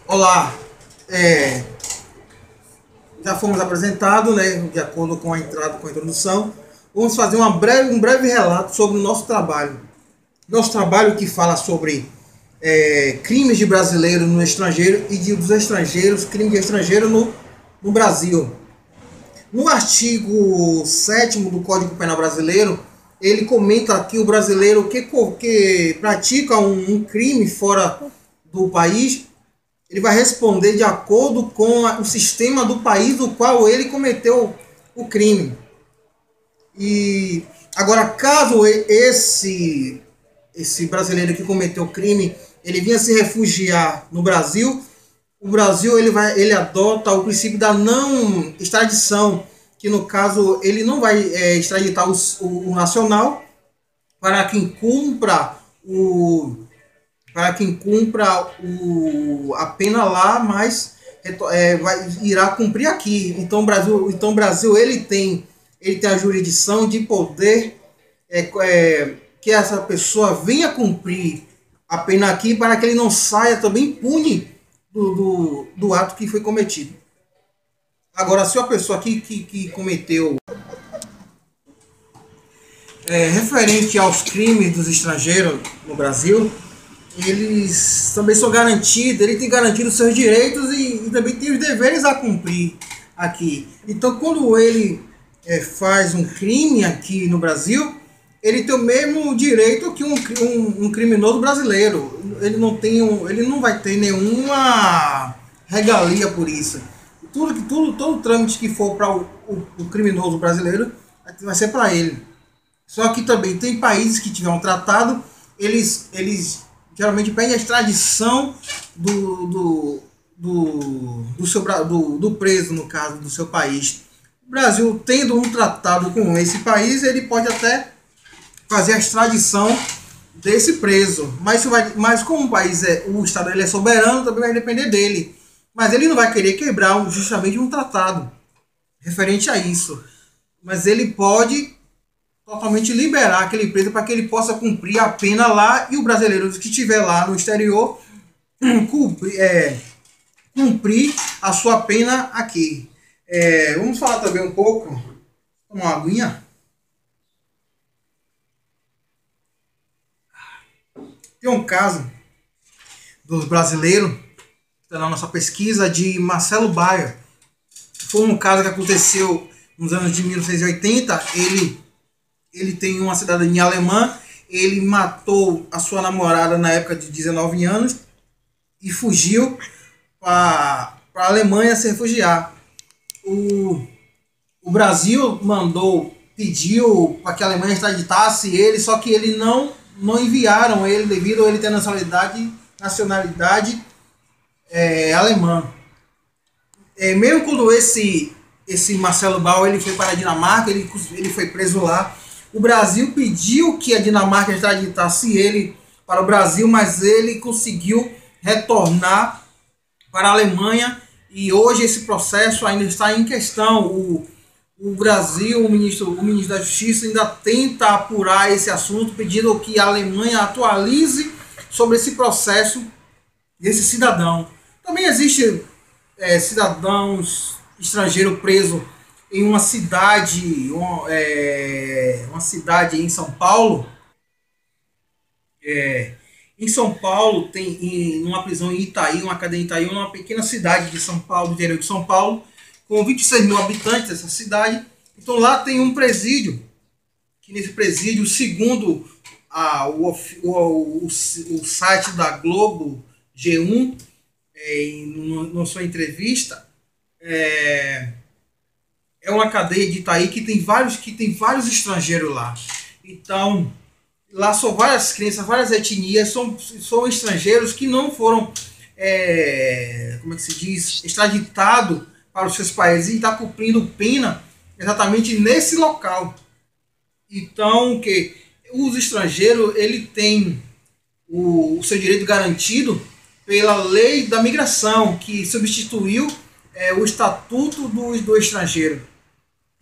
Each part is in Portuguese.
Olá, é, já fomos apresentados, né, de acordo com a entrada, com a introdução. Vamos fazer um breve relato sobre o nosso trabalho. Nosso trabalho que fala sobre crimes de brasileiros no estrangeiro e dos estrangeiros, crimes de estrangeiro no Brasil. No artigo 7º do Código Penal Brasileiro, ele comenta que o brasileiro que pratica um crime fora do país, ele vai responder de acordo com o sistema do país do qual ele cometeu o crime. E agora, caso esse brasileiro que cometeu o crime, ele vinha se refugiar no Brasil, o Brasil ele adota o princípio da não extradição, que no caso ele não vai extraditar o nacional para quem cumpra a pena lá, mas irá cumprir aqui. Então o Brasil ele tem a jurisdição de poder que essa pessoa venha cumprir a pena aqui, para que ele não saia também impune do ato que foi cometido. Agora, se a pessoa que cometeu referente aos crimes dos estrangeiros no Brasil, eles também são garantidos, ele tem garantido os seus direitos e também tem os deveres a cumprir aqui. Então, quando ele faz um crime aqui no Brasil, ele tem o mesmo direito que um criminoso brasileiro. Ele não vai ter nenhuma regalia por isso. Todo trâmite que for para o criminoso brasileiro vai ser para ele. Só que também tem países que tiveram tratado, eles geralmente pedem a extradição do preso, no caso, do seu país. O Brasil, tendo um tratado com esse país, ele pode até fazer a extradição desse preso. Mas como o país o Estado ele é soberano, também vai depender dele. Mas ele não vai querer quebrar justamente um tratado referente a isso. Mas ele pode totalmente liberar aquele preso para que ele possa cumprir a pena lá, e o brasileiro que estiver lá no exterior cumprir a sua pena aqui. Vamos falar também um pouco, uma aguinha. Tem um caso dos brasileiros, está na nossa pesquisa, de Marcelo Bayer. Foi um caso que aconteceu nos anos de 1980. Ele tem uma cidadania alemã. Ele matou a sua namorada na época de 19 anos e fugiu para a Alemanha se refugiar. O Brasil pediu para que a Alemanha extraditasse ele, só que ele não enviaram ele, devido a ele ter nacionalidade alemã. Mesmo quando esse Marcelo Bauer ele foi para a Dinamarca, ele foi preso lá. O Brasil pediu que a Dinamarca extraditasse ele para o Brasil, mas ele conseguiu retornar para a Alemanha, e hoje esse processo ainda está em questão. O Brasil, o ministro da Justiça ainda tenta apurar esse assunto, pedindo que a Alemanha atualize sobre esse processo desse cidadão. Também existe cidadãos estrangeiros presos em uma cidade em São Paulo. Em São Paulo, tem numa prisão em Itaí, uma cadeia em Itaí, uma pequena cidade de São Paulo, do interior de São Paulo, com 26 mil habitantes dessa cidade. Então lá tem um presídio, que nesse presídio, segundo o site da Globo G1, na sua entrevista, é uma cadeia de Itaí que tem vários estrangeiros lá. Então, lá são várias crenças, várias etnias, são estrangeiros que não foram, extraditados para os seus países e está cumprindo pena exatamente nesse local. Então, que os estrangeiros ele tem o seu direito garantido pela lei da migração, que substituiu o estatuto do estrangeiro.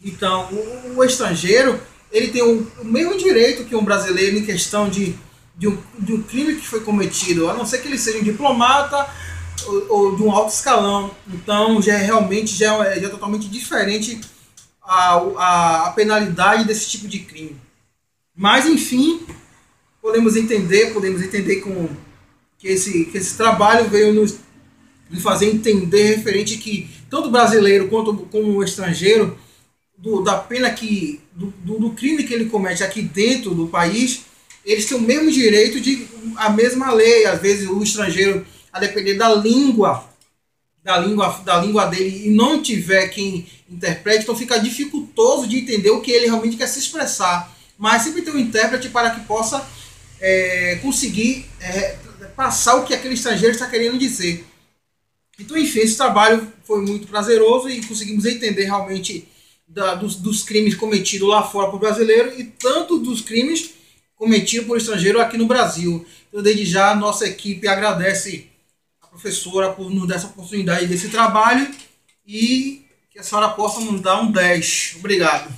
Então, o estrangeiro ele tem o mesmo direito que um brasileiro em questão de de um crime que foi cometido, a não ser que ele seja um diplomata ou de um alto escalão. Então já é realmente já é totalmente diferente a penalidade desse tipo de crime. Mas enfim, podemos entender que esse trabalho veio nos fazer entender referente que tanto o brasileiro quanto como o estrangeiro da pena do crime que ele comete aqui dentro do país, eles têm o mesmo direito de a mesma lei. Às vezes o estrangeiro, a depender da língua dele, e não tiver quem interprete, então fica dificultoso de entender o que ele realmente quer se expressar. Mas sempre tem um intérprete para que possa conseguir passar o que aquele estrangeiro está querendo dizer. Então, enfim, esse trabalho foi muito prazeroso e conseguimos entender realmente dos crimes cometidos lá fora por brasileiro e tanto dos crimes cometidos por estrangeiro aqui no Brasil. Então, desde já, a nossa equipe agradece a professora por nos dar essa oportunidade desse trabalho e que a senhora possa nos dar um 10. Obrigado.